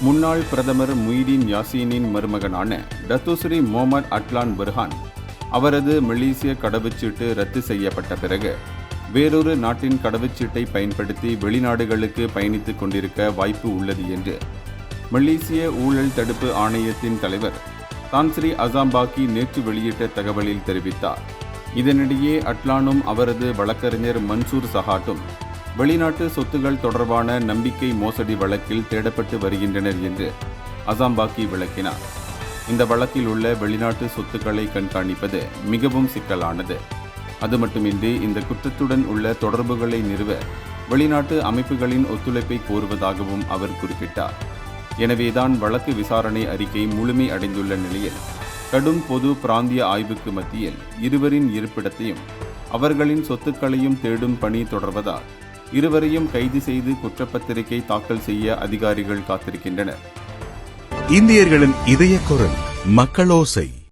முன்னாள் பிரதமர் முய்தீன் யாசீனின் மருமகனான டத்துஸ்ரீ முகமது அட்லான் புர்ஹான் அவரது மலேசிய கடவுச்சீட்டு ரத்து செய்யப்பட்ட பிறகு வேறொரு நாட்டின் கடவுச்சீட்டை பயன்படுத்தி வெளிநாடுகளுக்கு பயணித்துக் கொண்டிருக்க வாய்ப்பு உள்ளது என்று மலேசிய ஊழல் தடுப்பு ஆணையத்தின் தலைவர் தான் ஸ்ரீ அசாம்பாக்கி நேற்று வெளியிட்ட தகவலில் தெரிவித்தார். இதனிடையே அட்லானும் அவரது வழக்கறிஞர் மன்சூர் சஹாட்டும் வெளிநாட்டு சொத்துகள் தொடர்பான நம்பிக்கை மோசடி வழக்கில் தேடப்பட்டு வருகின்றனர் என்று அசாம்பாக்கி விளக்கினார். இந்த வழக்கில் உள்ள வெளிநாட்டு சொத்துக்களை கண்காணிப்பது மிகவும் சிக்கலானது. அது மட்டுமின்றி இந்த குற்றத்துடன் உள்ள தொடர்புகளை நிறுவ வெளிநாட்டு அமைப்புகளின் ஒத்துழைப்பை கோருவதாகவும் அவர் குறிப்பிட்டார். எனவேதான் வழக்கு விசாரணை அறிக்கை முழுமை அடைந்துள்ள நிலையில் கடும் பொது பிராந்திய ஆய்வுக்கு மத்தியில் இருவரின் இருப்பிடத்தையும் அவர்களின் சொத்துக்களையும் தேடும் பணி தொடர்வதால் இருவரையும் கைது செய்து குற்றப்பத்திரிகை தாக்கல் செய்ய அதிகாரிகள் காத்திருக்கின்றனர். இந்தியர்களின் இதய குரல் மக்களோசை.